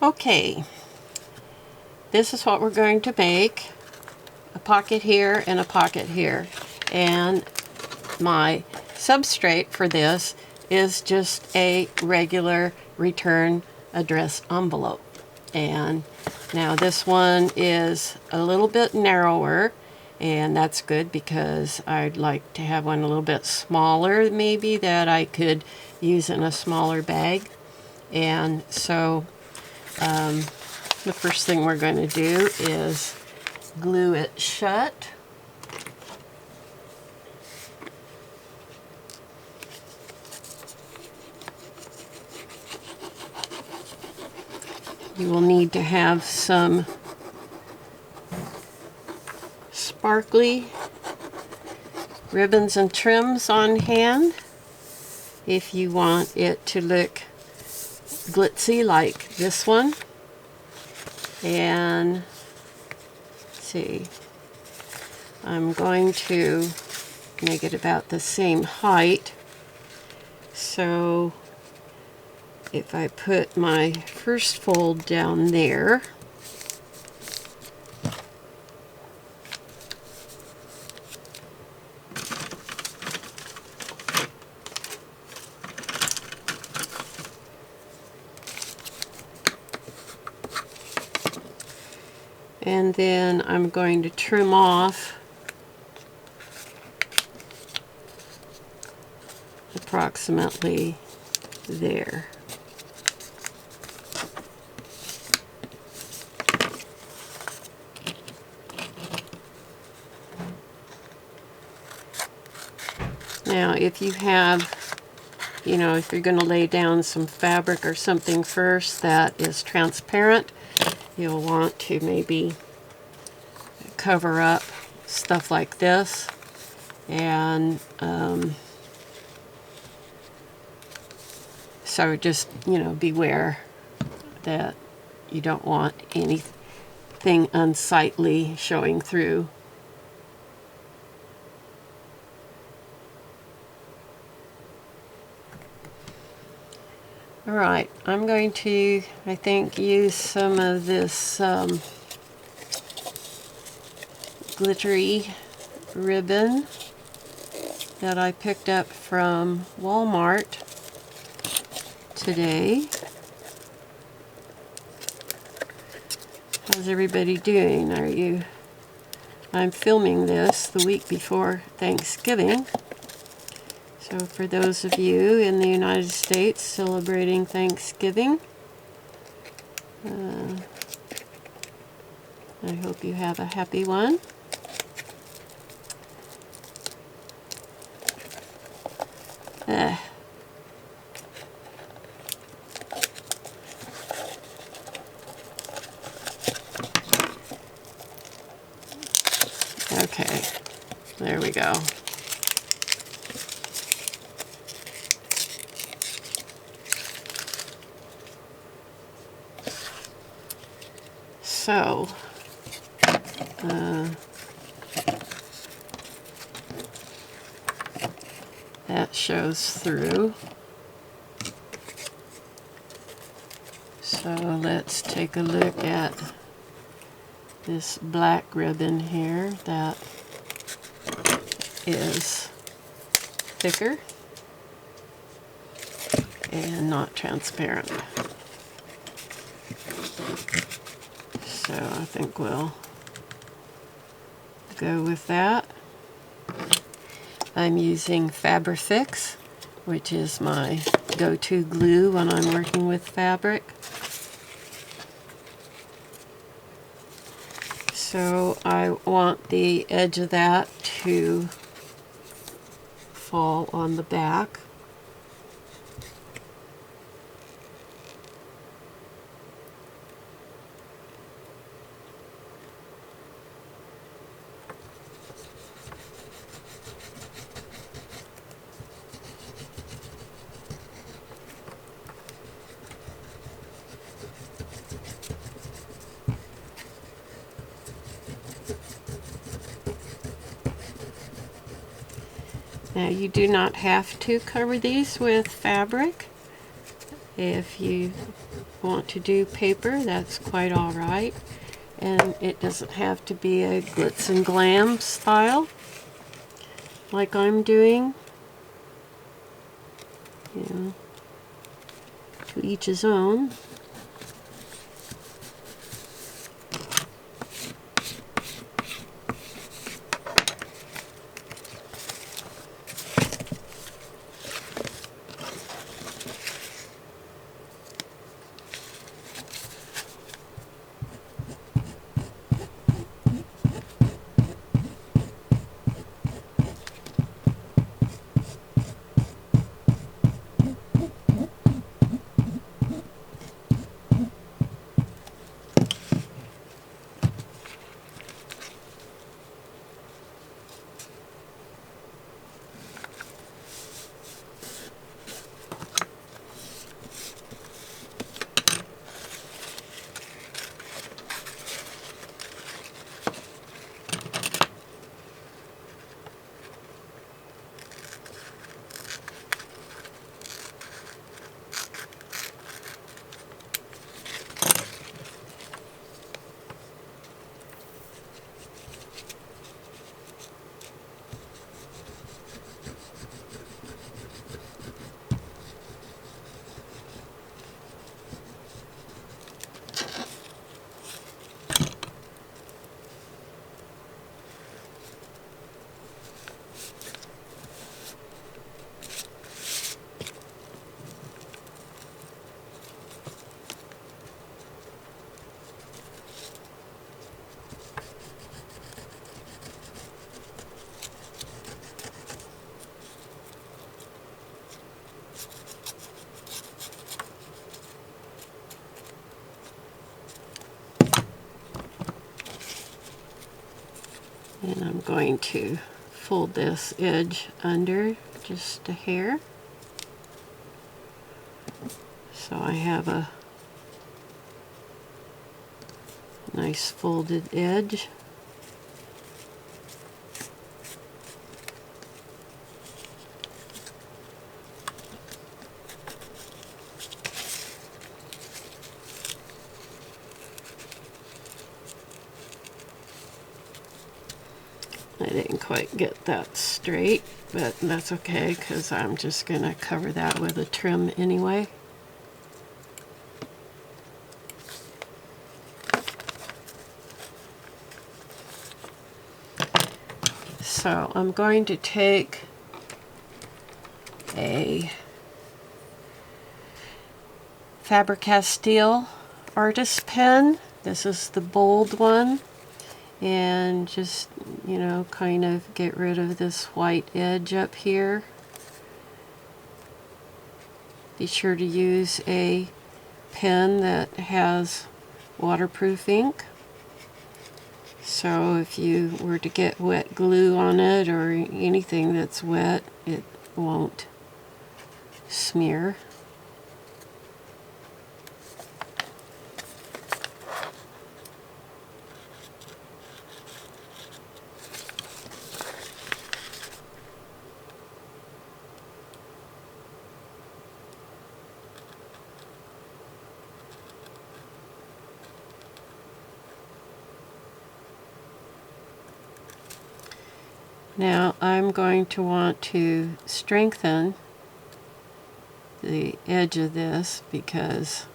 Okay, this is what we're going to make. A pocket here and a pocket here. And my substrate for this is just a regular return address envelope. And now this one is a little bit narrower, and that's good because I'd like to have one a little bit smaller maybe that I could use in a smaller bag. And so the first thing we're going to do is glue it shut. You will need to have some sparkly ribbons and trims on hand if you want it to look glitzy like this one. And let's see, I'm going to make it about the same height. So if I put my first fold down there, and then I'm going to trim off approximately there. Now, if you have, if you're going to lay down some fabric or something first that is transparent, you'll want to maybe cover up stuff like this. And so just, beware that you don't want anything unsightly showing through. Alright, I'm going to, I think, use some of this glittery ribbon that I picked up from Walmart today. How's everybody doing? I'm filming this the week before Thanksgiving. So for those of you in the United States celebrating Thanksgiving, I hope you have a happy one. Okay, there we go. So, that shows through. So let's take a look at this black ribbon here that is thicker and not transparent. So I think we'll go with that. I'm using Fabrifix, which is my go-to glue when I'm working with fabric. So I want the edge of that to fall on the back. Now you do not have to cover these with fabric. If you want to do paper, that's quite all right. And it doesn't have to be a glitz and glam style like I'm doing. You know, to each his own. And I'm going to fold this edge under just a hair, so I have a nice folded edge. I didn't quite get that straight, but that's okay because I'm just going to cover that with a trim anyway. So I'm going to take a Faber-Castell artist pen. This is the bold one. And just, you know, kind of get rid of this white edge up here. Be sure to use a pen that has waterproof ink. So if you were to get wet glue on it or anything that's wet, it won't smear. Now I'm going to want to strengthen the edge of this because,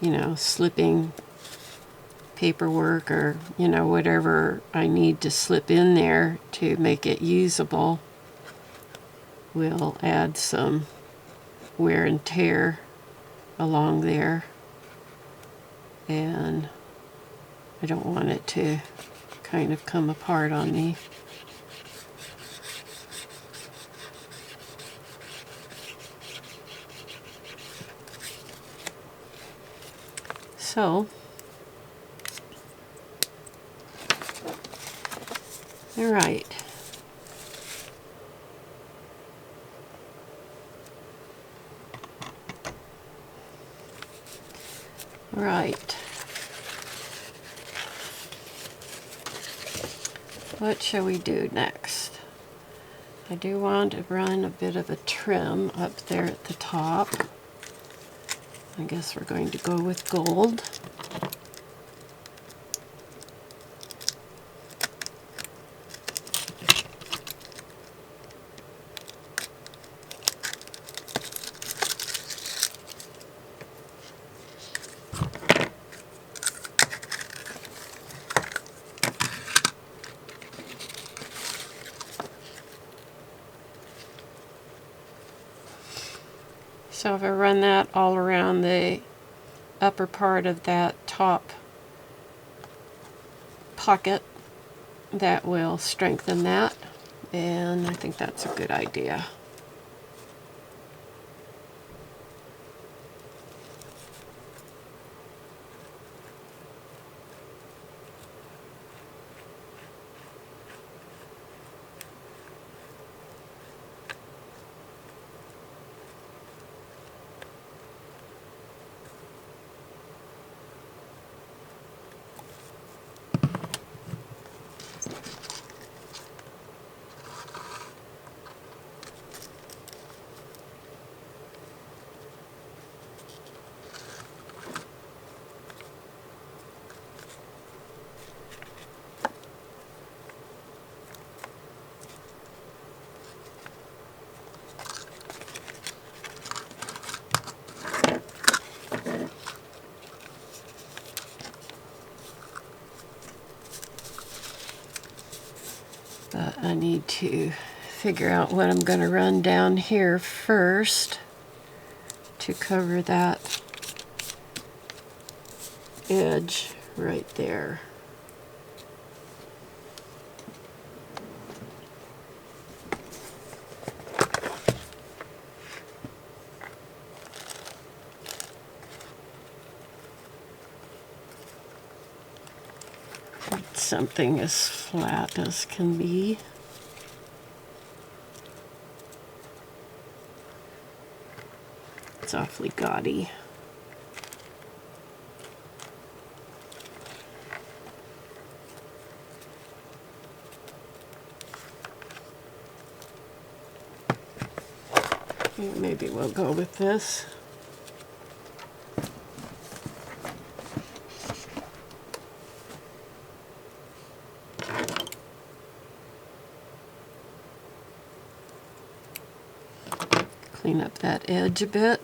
you know, slipping paperwork or, you know, whatever I need to slip in there to make it usable will add some wear and tear along there, and I don't want it to kind of come apart on me. So, all right. All right. What shall we do next? I do want to run a bit of a trim up there at the top. I guess we're going to go with gold. So if I run that all around the upper part of that top pocket, that will strengthen that, and I think that's a good idea. But I need to figure out what I'm going to run down here first to cover that edge right there. Something as flat as can be. It's awfully gaudy. Maybe we'll go with this. Clean up that edge a bit.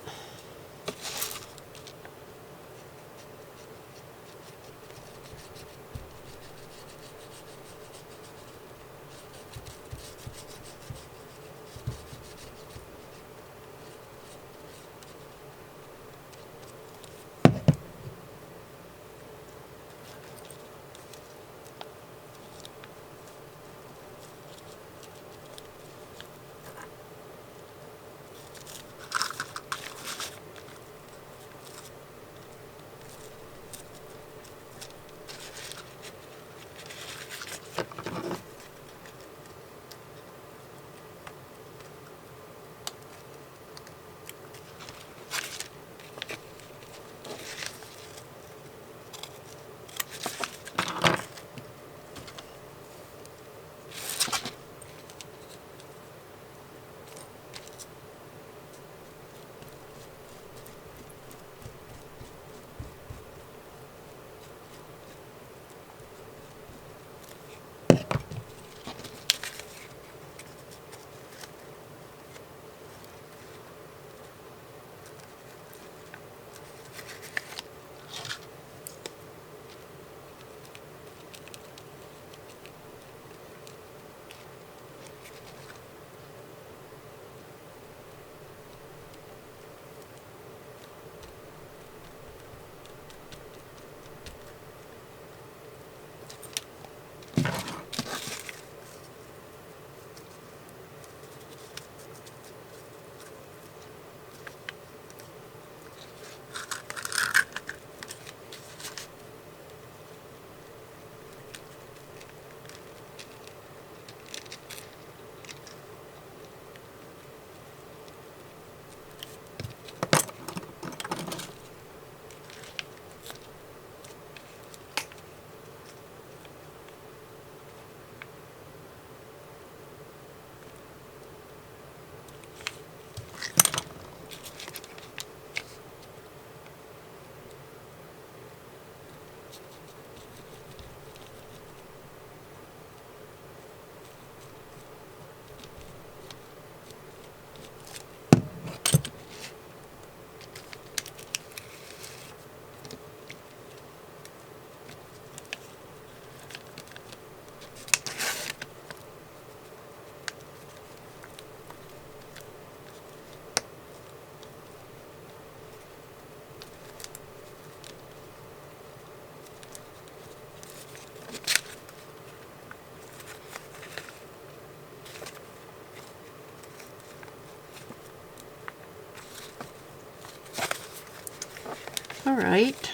right.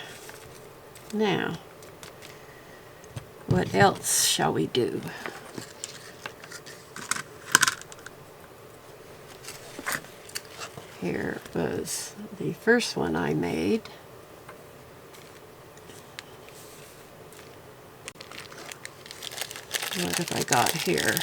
Now, what else shall we do? Here was the first one I made. What have I got here?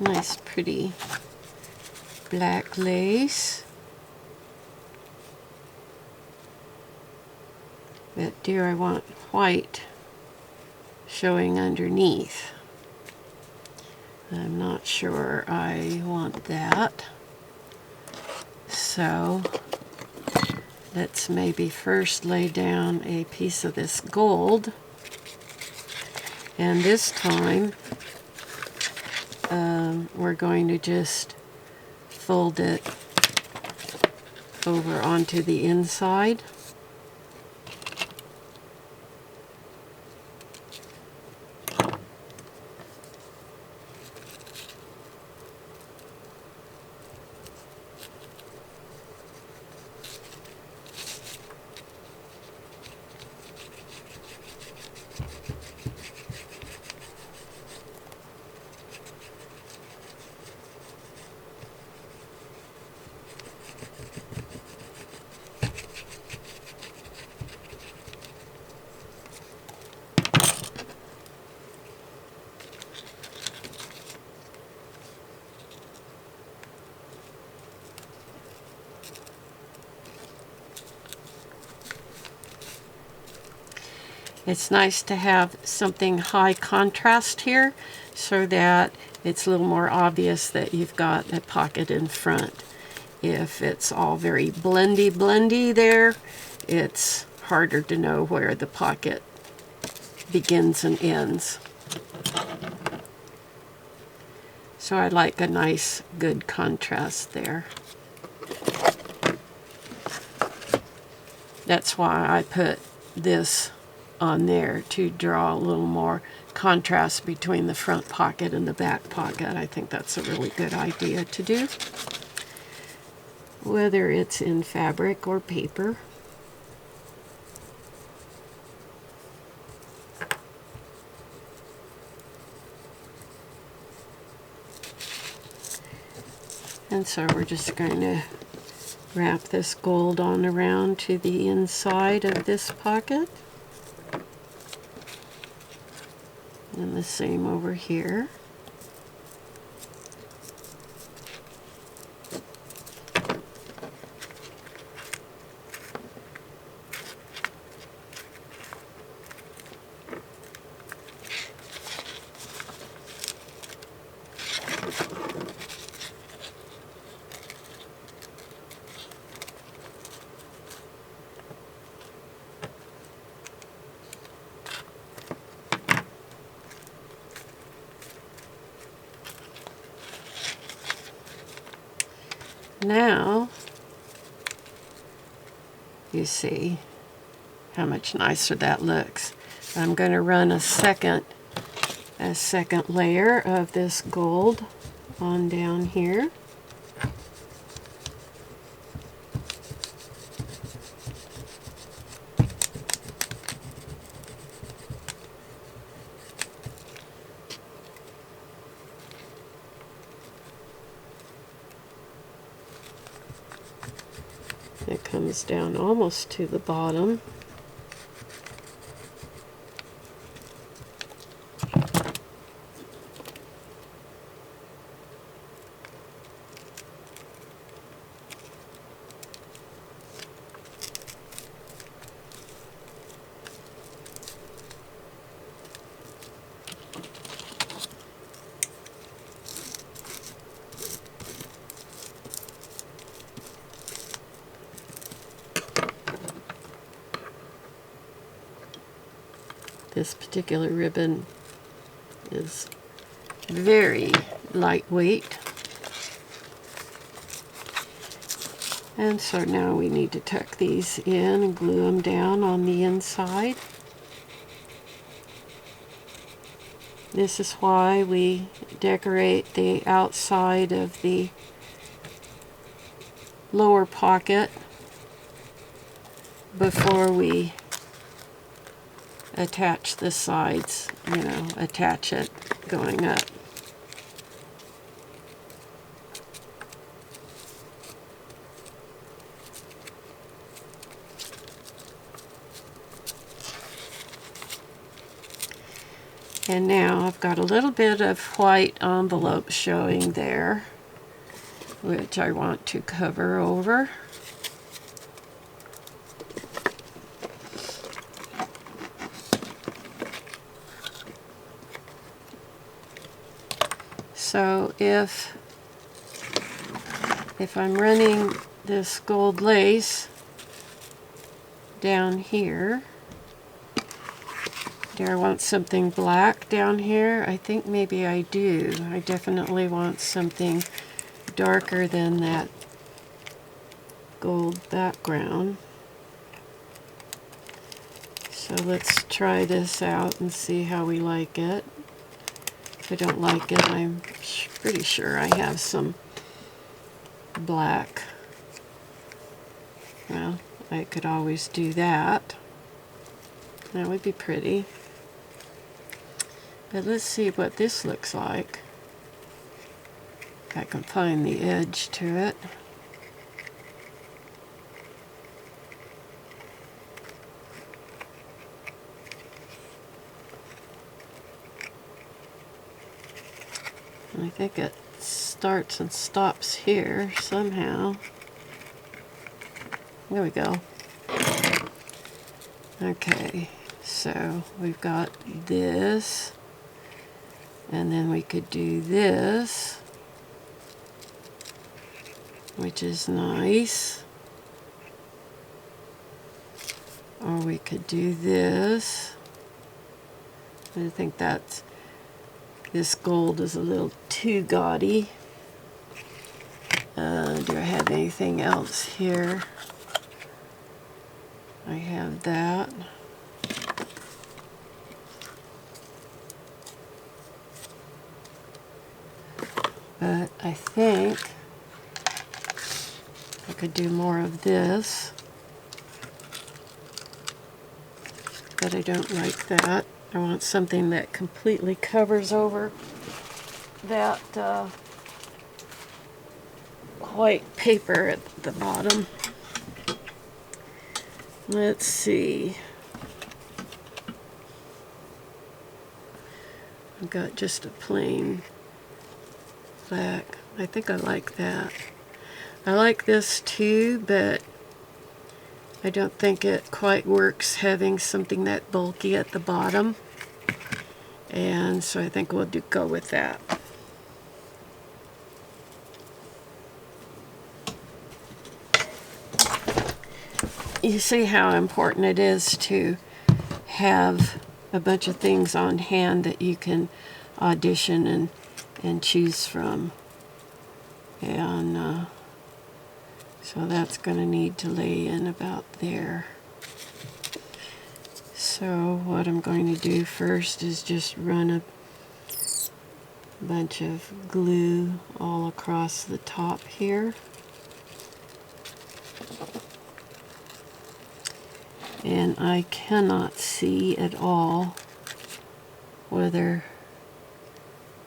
Nice pretty black lace. But dear, I want white showing underneath. I'm not sure I want that. So let's maybe first lay down a piece of this gold. And this time we're going to just fold it over onto the inside. It's nice to have something high contrast here so that it's a little more obvious that you've got a pocket in front. If it's all very blendy there, it's harder to know where the pocket begins and ends. So I like a nice, good contrast there. That's why I put this on there, to draw a little more contrast between the front pocket and the back pocket. I think that's a really good idea to do, whether it's in fabric or paper. And so we're just going to wrap this gold on around to the inside of this pocket. And the same over here. Now, you see how much nicer that looks. I'm going to run a second layer of this gold on down here. It comes down almost to the bottom. This particular ribbon is very lightweight. And so now we need to tuck these in and glue them down on the inside. This is why we decorate the outside of the lower pocket before we attach the sides, you know, attach it going up. And now I've got a little bit of white envelope showing there, which I want to cover over. So if I'm running this gold lace down here, do I want something black down here? I think maybe I do. I definitely want something darker than that gold background. So let's try this out and see how we like it. If I don't like it, I'm pretty sure I have some black. Well, I could always do that. That would be pretty. But let's see what this looks like. If I can find the edge to it. And I think it starts and stops here somehow. There we go. Okay, so we've got this, and then we could do this, which is nice. Or we could do this. I think that's, this gold is a little too gaudy. Do I have anything else here? I have that. But I think I could do more of this. But I don't like that. I want something that completely covers over that white paper at the bottom. Let's see. I've got just a plain black. I think I like that. I like this too, but I don't think it quite works having something that bulky at the bottom. And so I think we'll go with that. You see how important it is to have a bunch of things on hand that you can audition and choose from. And so that's going to need to lay in about there. So what I'm going to do first is just run a bunch of glue all across the top here. And I cannot see at all whether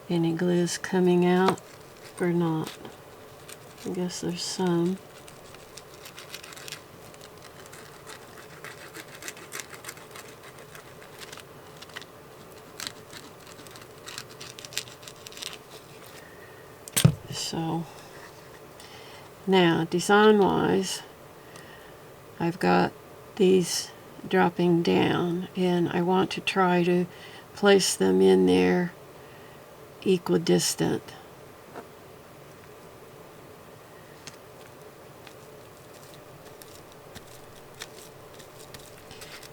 any glue is coming out or not. I guess there's some. So now, design-wise, I've got these dropping down, and I want to try to place them in there equidistant.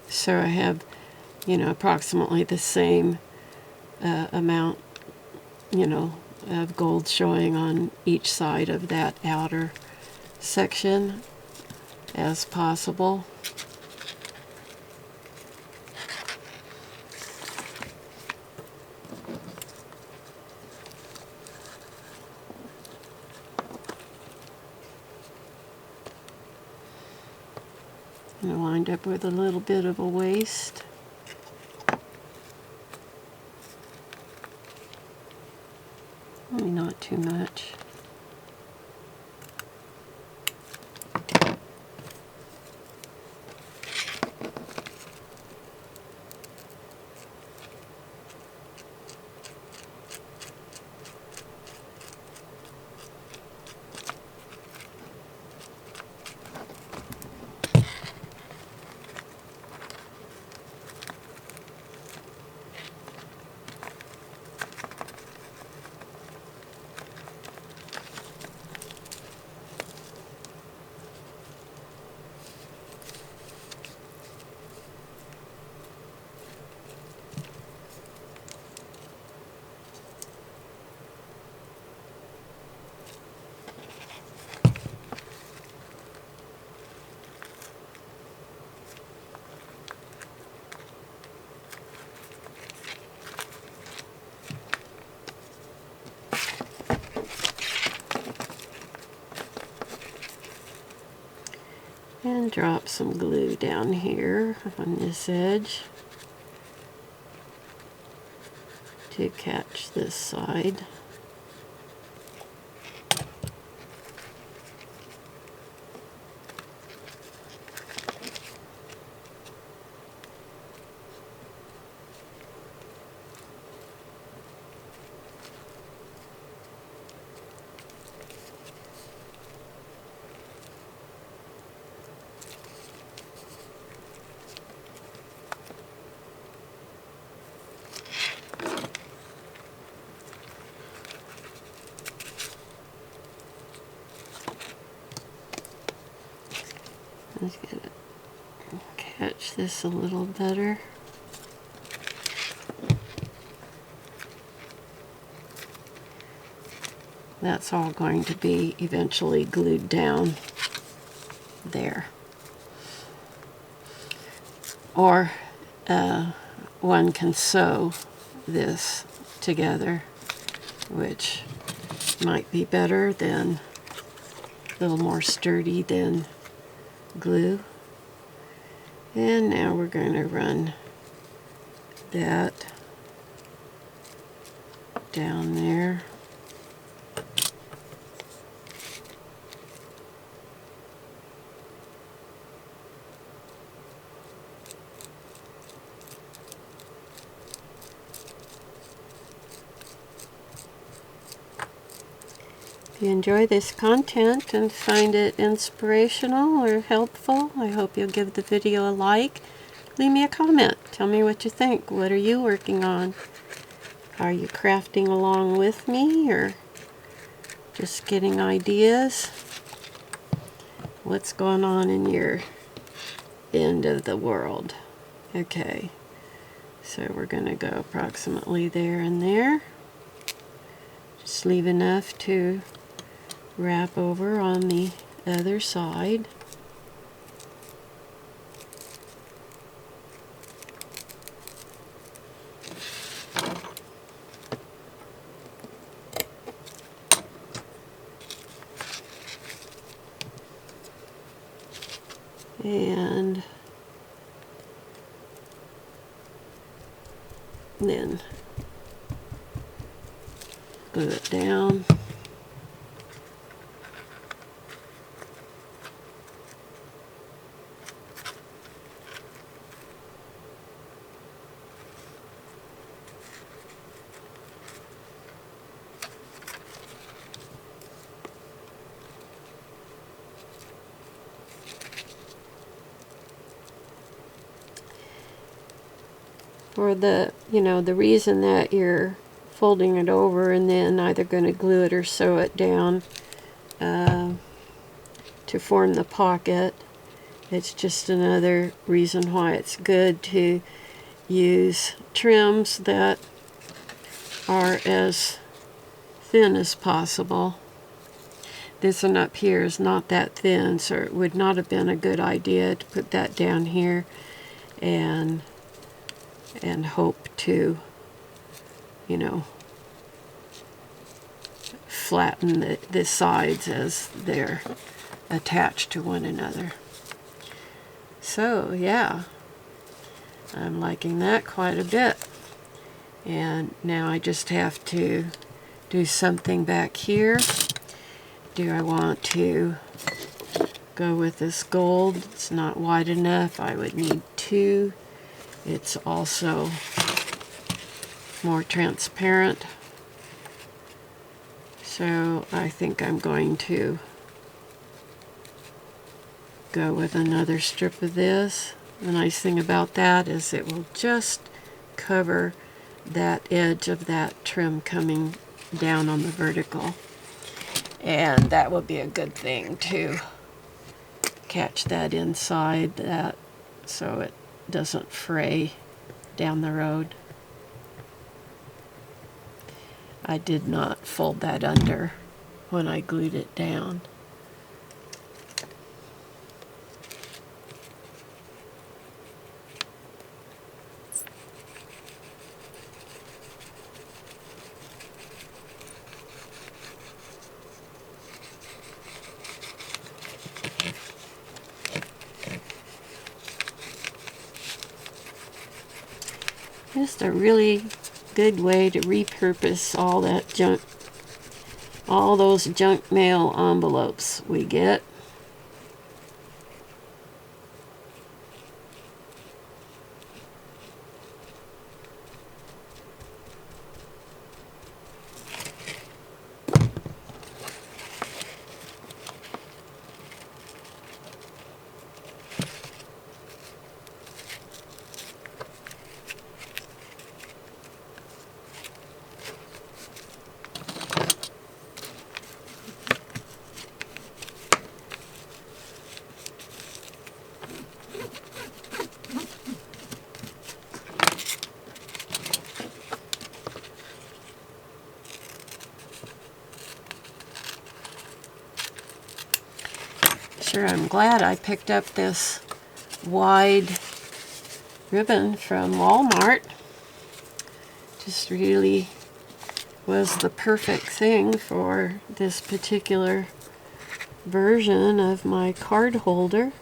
So I have, you know, approximately the same amount, you know, of gold showing on each side of that outer section. as possible. And I wind up with a little bit of a waist. Maybe not too much. And drop some glue down here on this edge to catch this side. Let's get it, catch this a little better. That's all going to be eventually glued down there. Or one can sew this together, which might be better than, a little more sturdy than glue. And now we're going to run that down there. If you enjoy this content and find it inspirational or helpful, I hope you'll give the video a like. Leave me a comment. Tell me what you think. What are you working on? Are you crafting along with me or just getting ideas? What's going on in your end of the world? Okay, so we're going to go approximately there and there. Just leave enough to wrap over on the other side. And then glue it down. For the, the reason that you're folding it over and then either going to glue it or sew it down to form the pocket, it's just another reason why it's good to use trims that are as thin as possible. this one up here is not that thin, so it would not have been a good idea to put that down here and hope to, you know, flatten the sides as they're attached to one another. So yeah, I'm liking that quite a bit. And now I just have to do something back here. Do I want to go with this gold? It's not wide enough. I would need 2. It's also more transparent. So I think I'm going to go with another strip of this. The nice thing about that is it will just cover that edge of that trim coming down on the vertical. And that will be a good thing to catch that inside that so it doesn't fray down the road. I did not fold that under when I glued it down. Just a really good way to repurpose all that junk, all those junk mail envelopes we get. Sure, I'm glad I picked up this wide ribbon from Walmart. Just really was the perfect thing for this particular version of my card holder.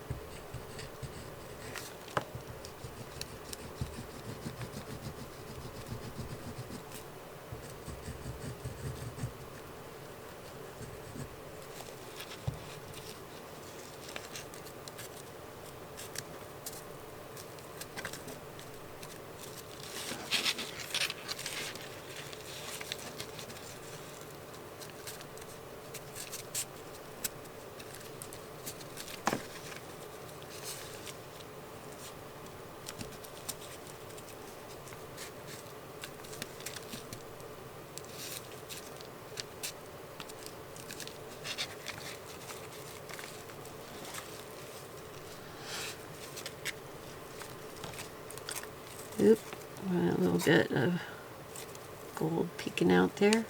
Oop, a little bit of gold peeking out there.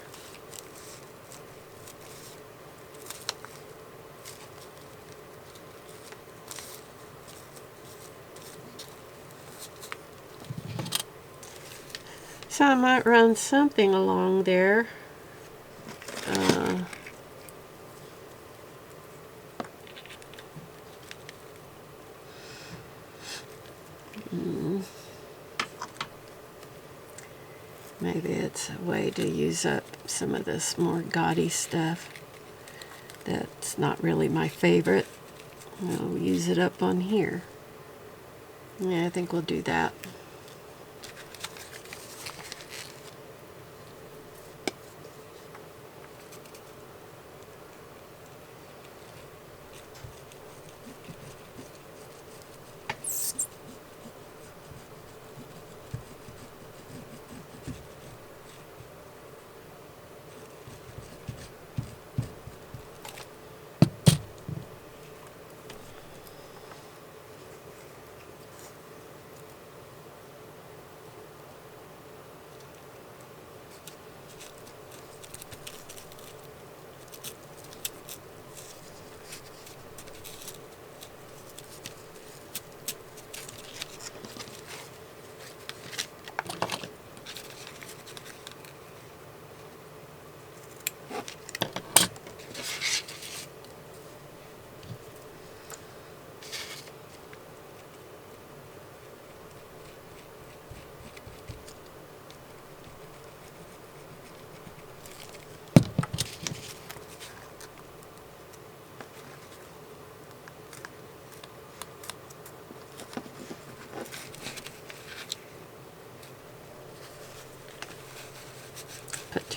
So I might run something along there. Maybe it's a way to use up some of this more gaudy stuff that's not really my favorite. I'll use it up on here. Yeah, I think we'll do that.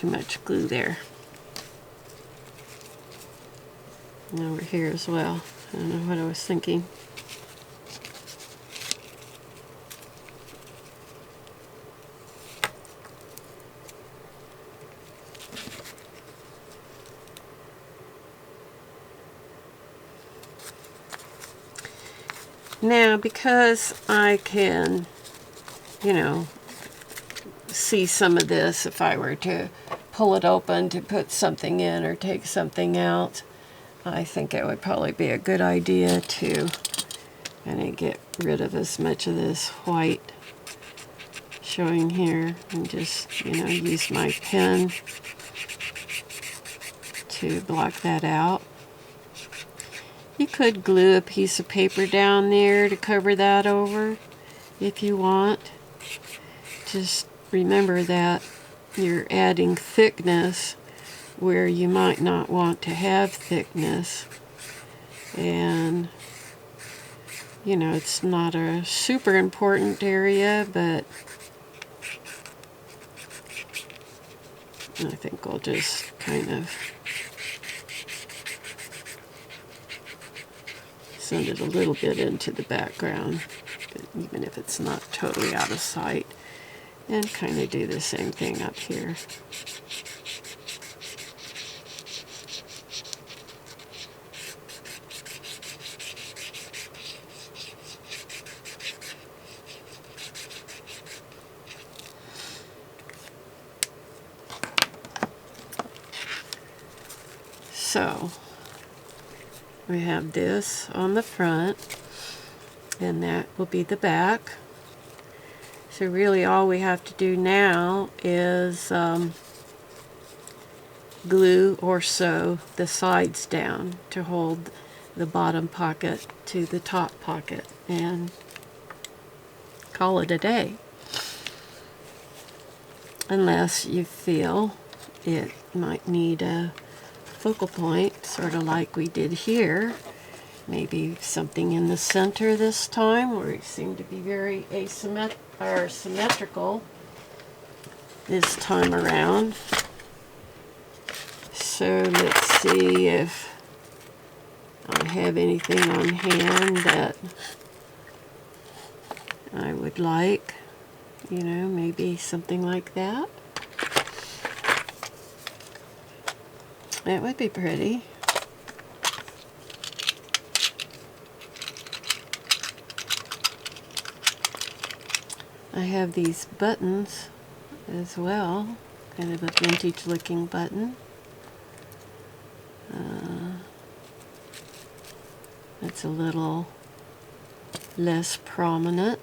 too much glue there. And over here as well. I don't know what I was thinking. Now, because I can, you know, see some of this if I were to pull it open to put something in or take something out, I think it would probably be a good idea to kind of get rid of as much of this white showing here and just, you know, use my pen to block that out. You could glue a piece of paper down there to cover that over if you want. Just remember that you're adding thickness where you might not want to have thickness. And, you know, it's not a super important area, but I think I'll just kind of send it a little bit into the background, even if it's not totally out of sight, and kind of do the same thing up here. So we have this on the front, and that will be the back. So really all we have to do now is glue or sew the sides down to hold the bottom pocket to the top pocket and call it a day. Unless you feel it might need a focal point, sort of like we did here. Maybe something in the center this time, where it seemed to be very symmetrical this time around. So let's see if I have anything on hand that I would like. You know, maybe something like that. That would be pretty. I have these buttons as well, kind of a vintage looking button. It's a little less prominent.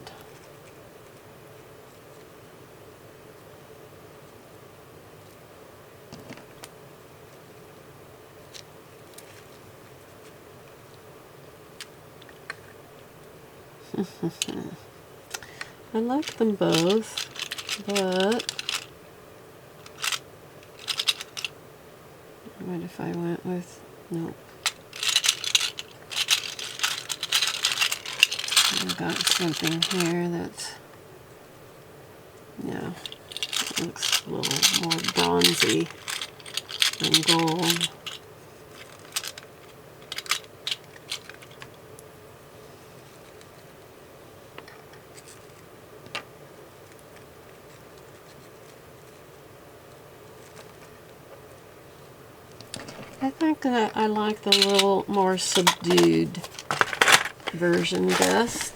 I like them both, but what if I went with, nope. I've got something here that's, yeah, it looks a little more bronzy than gold. I think that I like the little more subdued version best.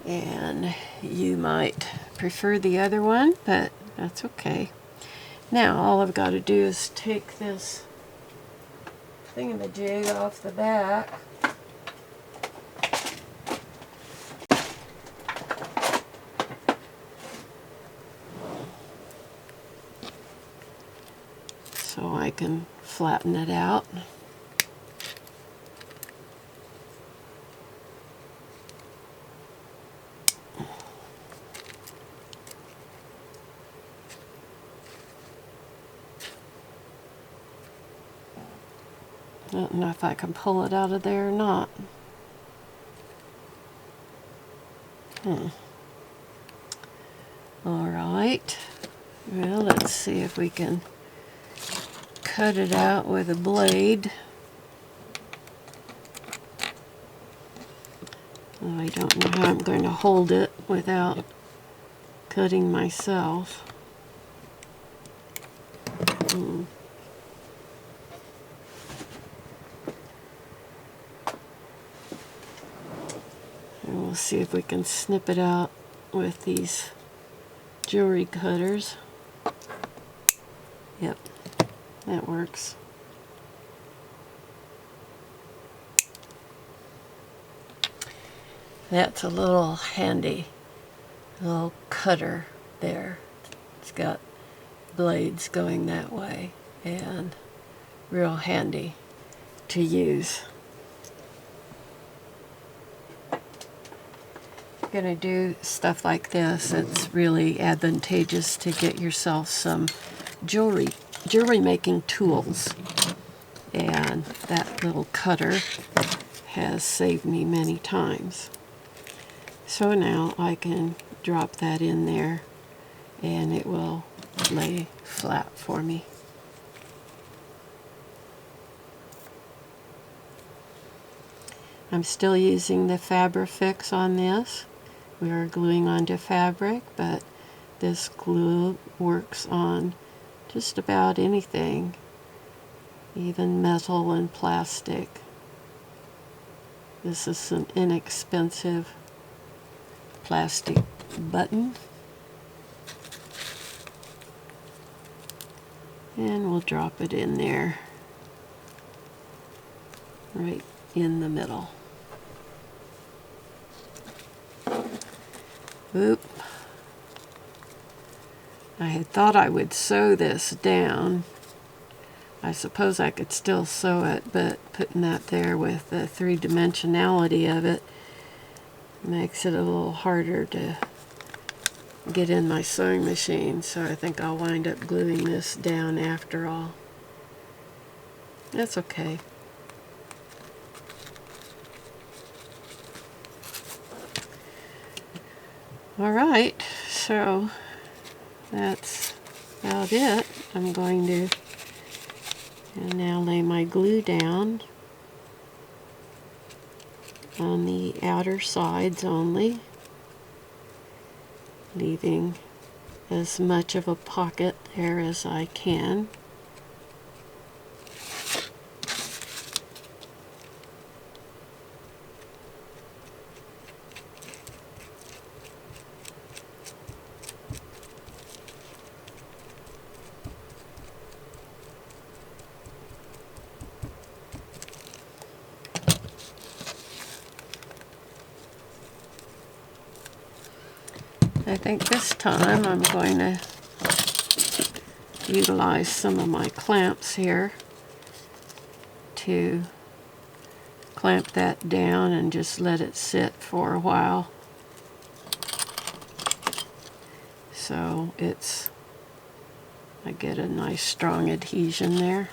And you might prefer the other one, but that's okay. Now all I've got to do is take this thingamajig off the back. So I can flatten it out. don't know if I can pull it out of there or not. Alright, well, let's see if we can cut it out with a blade. Oh, I don't know how I'm going to hold it without cutting myself. And we'll see if we can snip it out with these jewelry cutters. Yep, that works. That's a little handy little cutter there. It's got blades going that way and real handy to use. If you're going to do stuff like this, it's really advantageous to get yourself some jewelry making tools, and that little cutter has saved me many times. So now I can drop that in there and it will lay flat for me. I'm still using the Fabrifix on this. We are gluing onto fabric, but this glue works on just about anything, even metal and plastic. This is an inexpensive plastic button. And we'll drop it in there, right in the middle. Oop. I had thought I would sew this down. I suppose I could still sew it, but putting that there with the three-dimensionality of it makes it a little harder to get in my sewing machine, so I think I'll wind up gluing this down after all. That's okay. Alright, so that's about it. I'm going to now lay my glue down on the outer sides only, leaving as much of a pocket there as I can. I think this time I'm going to utilize some of my clamps here to clamp that down and just let it sit for a while, so I get a nice strong adhesion there.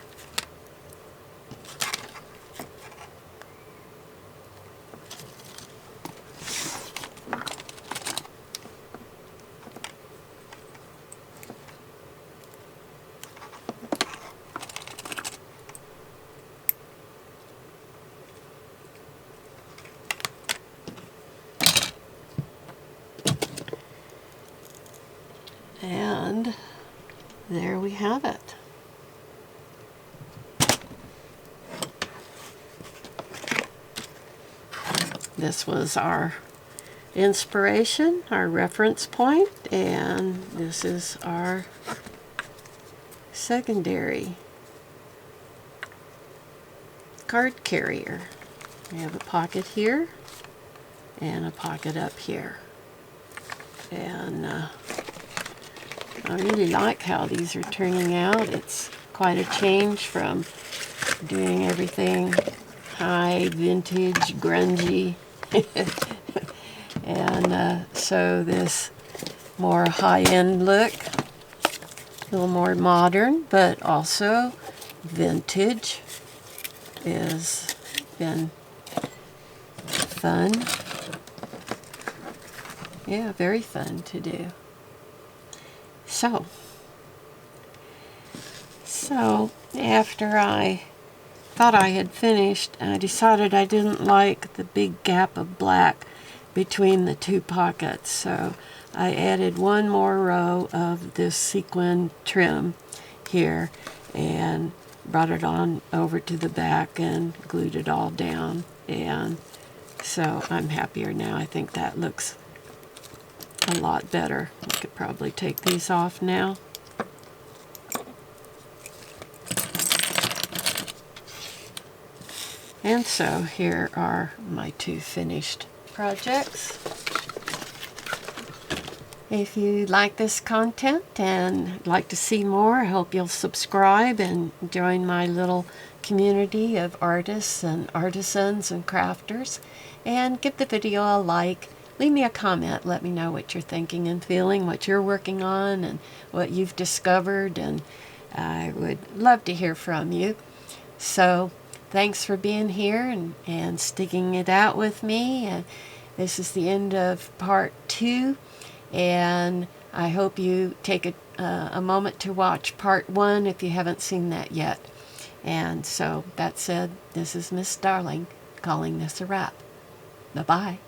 And there we have it. This was our inspiration, our reference point, and this is our secondary card carrier. We have a pocket here and a pocket up here. And I really like how these are turning out. It's quite a change from doing everything high, vintage, grungy. And so this more high-end look, a little more modern, but also vintage, has been fun. Yeah, very fun to do. So after I thought I had finished, I decided I didn't like the big gap of black between the two pockets, so I added one more row of this sequin trim here and brought it on over to the back and glued it all down, and so I'm happier now. I think that looks a lot better. I could probably take these off now. And so here are my two finished projects. If you like this content and like to see more, I hope you'll subscribe and join my little community of artists and artisans and crafters, and give the video a like. Leave me a comment. Let me know what you're thinking and feeling, what you're working on, and what you've discovered, and I would love to hear from you. So thanks for being here and sticking it out with me. This is the end of part 2, and I hope you take a moment to watch part 1 if you haven't seen that yet. And so that said, this is Miss Darling calling this a wrap. Bye-bye.